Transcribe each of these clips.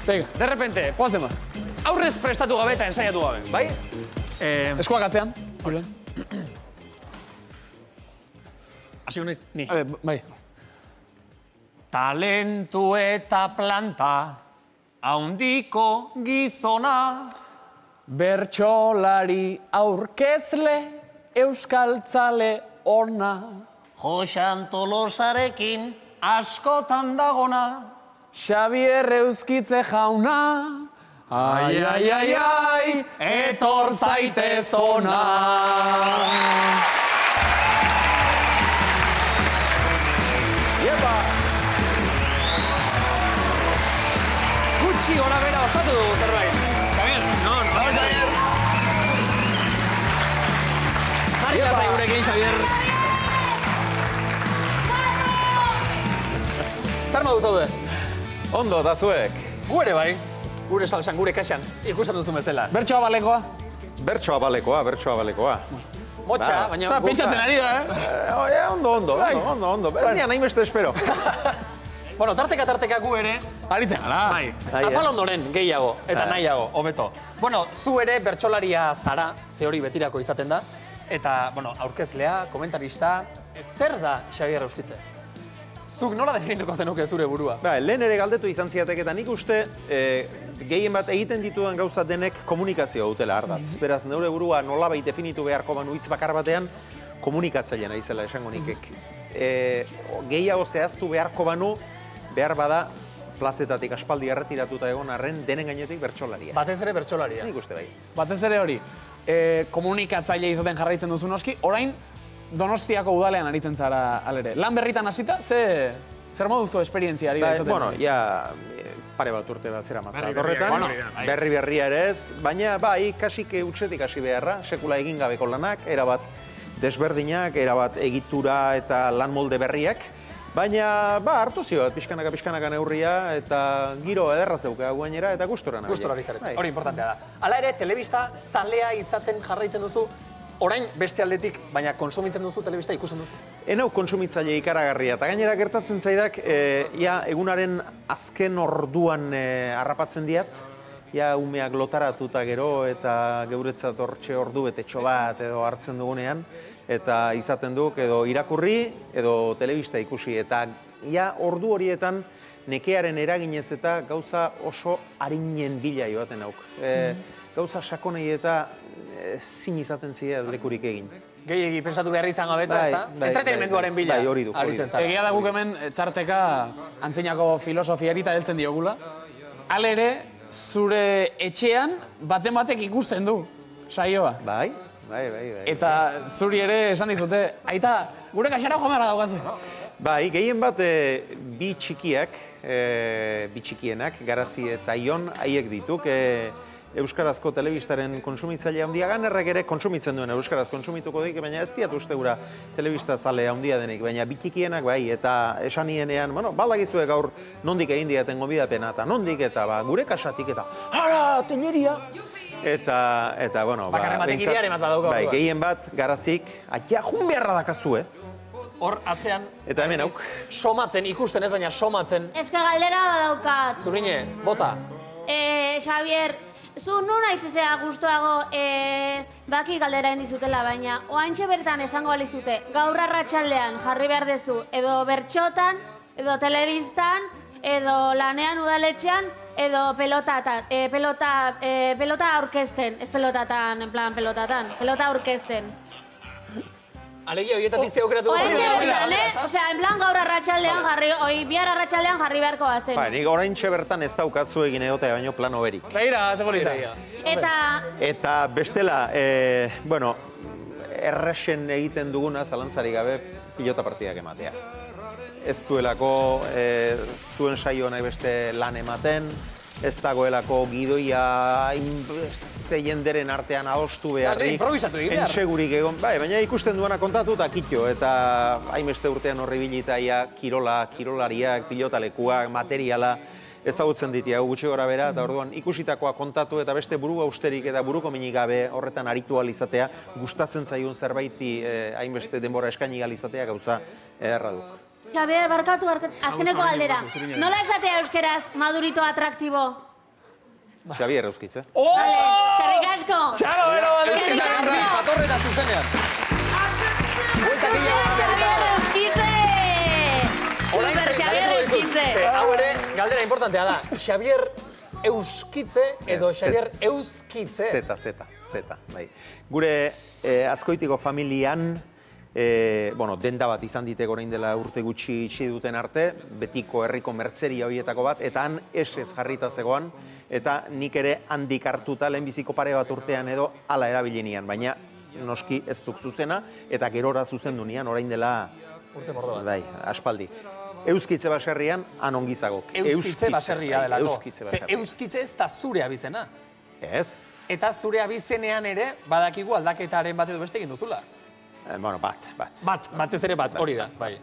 Venga. De repente, poazen ba. Aurrez prestatu gabe eta ensaiatu gabe, bai? Eskuak atzean. Hasi honaiz, ni. Bai. Talentu eta planta, haundiko gizona. Bertsolari aurkezle, euskaltzale ona. Joxan Tolosarekin askotan dagona. Xabier Euskitze jauna. Ai, ai, ai, ai, etor zaitez ona. Iepa! Gutxi gora bera osatu dugu zerbait. Xabier, non, Xabier. Jarri lasai gurekin, Xabier. Zer modu zaude? Ondo, da zuek. Gu ere bai. Gure salsan, gure kaxan. Ikusten duzu bezala. Bertsoa balekoa. Bertsoa balekoa. Motxa, baina... Eta pentsatzen ari da, Ondo. Ez nian, nahi beste espero. Bueno, tarteka gu ere... Aritzen gara. Bai, afal ondoren gehiago eta nahiago, hobeto. Bueno, zu ere bertsolaria zara, ze hori betirako izaten da. Eta, bueno, aurkezlea, komentarista, zer da Xabier Euskitze? Zuk nola definituko zenuke zure burua? Ba, lehen ere galdetu izan ziatek eta nik uste gehien bat egiten dituen gauza denek komunikazioa dutela ardatz. Beraz, neure burua nolabait definitu beharko banu hitz bakar batean, komunikatzailean naizela esango nikek. Gehiago zehaztu beharko banu, behar bada, plazetatik aspaldi erretiratuta egon arren denen gainetik bertsolaria. Batez ere bertsolaria. Nik uste bai. Batez ere hori, komunikatzaile izaten jarraitzen duzu noski, orain Donostiako udalean aritzen zara alere. Lan berritan hasita, zer moduzu esperientzia ari da izaten? Bueno, ja pare bat urte bat zera matzara horretan. Berria ere ez, baina bai, kasik utxetik hasi beharra, sekula egin gabeko lanak, erabat desberdinak, erabat egitura eta lan molde berriak. Baina, hartu zio bat, pixkanaka neurria, eta giro ederra zeuka guainera, eta gustora nahi. Gustora bizarete, hori importantea da. Hala ere, telebista zalea izaten jarraitzen duzu, orain beste aldetik, baina konsumitzen duzu, telebista ikusten duzu? Enau kontsumitzaile ikaragarria, eta gainera gertatzen zaidak, egunaren azken orduan harrapatzen diat, umeak lotaratuta gero, eta geuretzat hortxe ordu betetxo bat edo hartzen dugunean, eta izaten duk edo irakurri edo telebista ikusi, eta ordu horietan nekearen eraginez eta gauza oso harinen bila joaten hauk. Gauza sakonei eta zin izaten zidea lekurik egin. Gehiegi pensatu behar izan gabeta, ez da? Entretenimenduaren bila. Bai, hori du. Egia da guk hemen tarteka antzinako filosofiari eta heltzen diogula. Halere, zure etxean baten batek ikusten du saioa. Bai. Eta zuri ere esan dizute, aita, gure kaxara joan daukazu. Bai, gehien bat bi txikienak, Garazi eta Ion, haiek dituk. Euskarazko telebistaren konsumitzailea handia ganerrak ere konsumitzen duen Euskaraz kontsumituko dik, baina ez diat uste gura telebista zale handia denik, baina bitxikienak bai, eta esan nienean, baldagizue gaur nondik egin diaten gomidapena, eta nondik, eta gure kasatik, eta ara, teneria! Eta, bueno, bai, gehien bat, Garazik, atia jun beharra dakazue. Hor, atzean... Eta hemen hauk. Somatzen, ikusten ez, baina somatzen. Eske galdera badaukat. Zurine, bota. Xabier, zu nun aitzizea guztuago baki galdera indizutela, baina oantxe bertan esango alizute, gaur arratsaldean jarri behar dezu, edo bertxotan, edo telebistan, edo lanean udaletxean, edo pelota aurkezten, ez pelotatan, en plan pelotatan, pelota aurkezten. Alegia, horietatik ze aukeratu duzu. Oantxe bertan, osea, en plan gaur arratsaldean jarri, bihar arratsaldean jarri beharko bazen. Nik oraintxe bertan ez daukatzu egin edotea baino plano berik. Begira, zebolita. Eta bestela, bueno, erresen egiten duguna zalantzari gabe pilota partidak ematea. Ez duelako zuen saio nahi beste lan ematen, ez dagoelako gidoia hainbeste jenderen artean adostu beharrik. Improvisatu egin behar. Entsegurik egon, baina ikusten duena kontatu eta kitxo, eta hainbeste urtean horri bilitaia kirolariak, pilotalekuak, materiala, ezagutzen ditia gutxi gora bera, eta orduan ikusitakoa kontatu eta beste buru austerik eta buruko minik gabe horretan aritu alizatea, gustatzen zaigun zerbaiti hainbeste denbora eskaini alizatea gauza ederra duk. Xabier, barkatu, azkeneko galdera. Nola esatea euskeraz madurito atraktibo? Xabier Euskitze. Oh! Eskerrik asko! Txalo, bero, Eskerrik asko! Jatorreta zuzenean. Buelta gehiago Xabier Euskitze! Super Xabier Euskitze! Hau ere, galdera importantea da. Xabier Euskitze edo Xabier Euskitze. Zeta, bai. Gure Azkoitiko familian, denda bat izan ditek orain dela urte gutxi itxi duten arte, betiko herriko mertzeria horietako bat, eta han esez jarrita zegoan, eta nik ere handik hartuta lehenbiziko pare bat urtean edo hala erabilinian, baina noski ez duk zuzena, eta gerora zuzendu nian orain dela Urte mordo bat. bai, aspaldi. Euskitze baserrian, han ongizagok. Euskitze baserria delako. Euskitze Ze baserria. Euskitze ez da zure abizena. Ez. Eta zure abizenean ere, badakigu aldaketaren bat edo beste egin duzula. Batez ere bat, hori da, bai.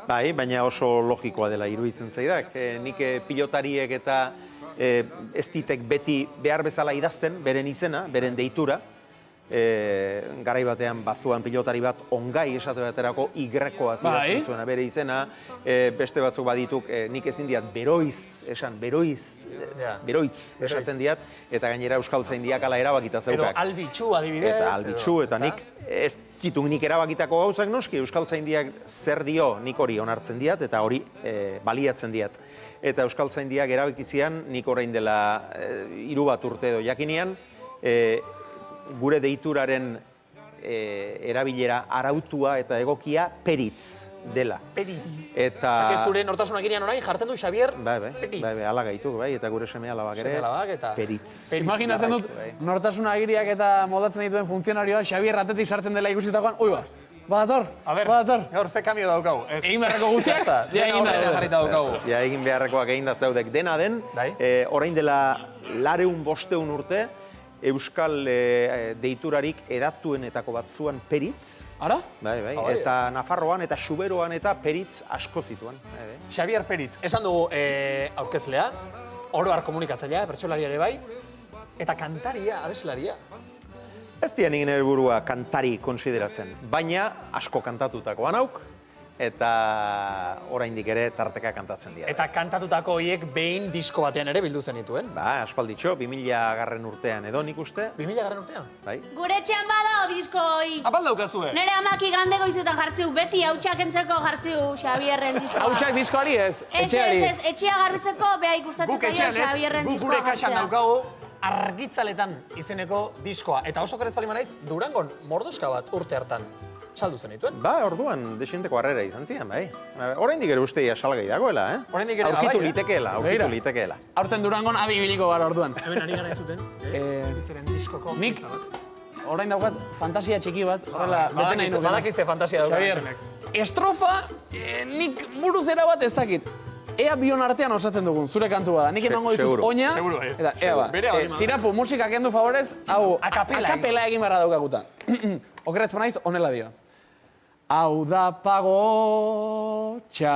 Bai, baina oso logikoa dela iruditzen zaidak. Nik pilotariek eta ez ditek beti behar bezala idazten, beren izena, beren deitura. Garai batean bazuan pilotari bat ongai esate baterako igrekoa zidazten zuena bere izena, beste batzuk badituk nik ezin diat beroiz esan, beroitz esaten diat, eta gainera Euskaltzaindiak ala erabakita zeukak. Edo albitxu adibidez. Eta albitxu, eta nik ez dituk nik erabakitako gauzak noski, Euskaltzaindiak zer dio nik hori onartzen diat, eta hori baliatzen diat. Eta Euskaltzaindiak erabakizian nik orain dela 3 urte edo jakinian, gure deituraren erabilera arautua eta egokia peritz dela. Peritz. Eta... Zake zure nortasunak inean orain jartzen du Xabier Peritz. Bai, ala gaituk, bai, eta gure seme-alabak ere peritz. Imaginatzen dut, nortasuna agiriak eta modatzen dituen funtzionarioa Xabier atetik sartzen dela ikusitakoan, badator. Gaur ze kamio daukagu. Egin beharreko guztiak, egin jarrita daukagu. Egin beharrekoak egin da zaudek dena den, orain dela 200 urte, Euskal deiturarik edatuenetako batzuan peritz. Ara? Bai, eta Nafarroan eta Xuberoan eta peritz asko zituan. Xabier Peritz, esan dugu aurkezlea, oroar komunikatzailea, bertsolaria ere bai, eta kantaria, abeslaria. Ez dien egin helburua kantari konsideratzen, baina asko kantatutakoan auk, eta oraindik ere tarteka kantatzen dira. Eta kantatutako horiek behin disko batean ere bildu zenituen. Ba, aspalditxo, 2000 urtean edo nik uste. 2000 urtean? Bai. Gure etxean badao disko hoi. Apal daukazue? Nere amak igande goizetan jartziu, beti hautsak entzeko jartziu Xabierren diskoa. Hautsak diskoari ez, etxeari. Ez, etxea garbitzeko, beha ikustatzen zaio Xabierren guk diskoa gure kaxan daukagu Argitzaletan izeneko diskoa. Eta oso kerez palima naiz, Durangon mordoska bat urte hartan saldu zenituen. Ba, orduan desienteko harrera izan zian, bai. Oraindik ere usteia salgai dagoela, Oraindik ere, aurkitu bai, litekeela. Aurten Durangon adi ibiliko gara orduan. Hemen ari gara entzuten, Argitzaren diskoko. Nik, orain daukat, fantasia txiki bat, horrela, bete nahi nuke. Badakizte fantasia dauka. Xabier, estrofa, nik buruzera bat ez dakit. Ea bion artean osatzen dugun, zure kantu bada. Nik emango ditut oina, eta ea ba. Tirapu, musika kendu favorez, hau, akapela egin barra daukaguta. Okerrez panaiz, onela dio. Hau da pagotxa.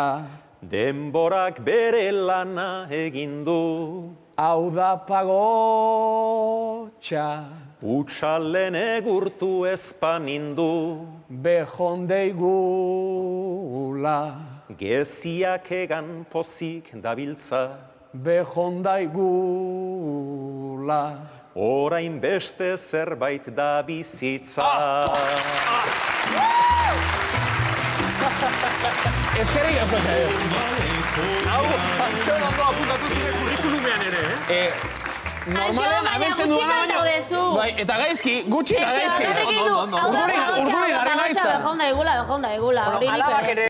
Denborak bere lana egin du. Hau da pagotxa. Utsalen egurtu ezpanindu. Behondeigula. Geziak egan pozik dabiltza. Behondaigula. Orain beste zerbait da bizitza. Eskerrik asko, Xabier. Hau, Antxon ondo apuntatu zure kurrikulumean ere, Normalean abesten duena baino. Bai, eta gaizki, gutxi eta gaizki. Urduri Urduri garri naizta. Behondaigula. Alabak ere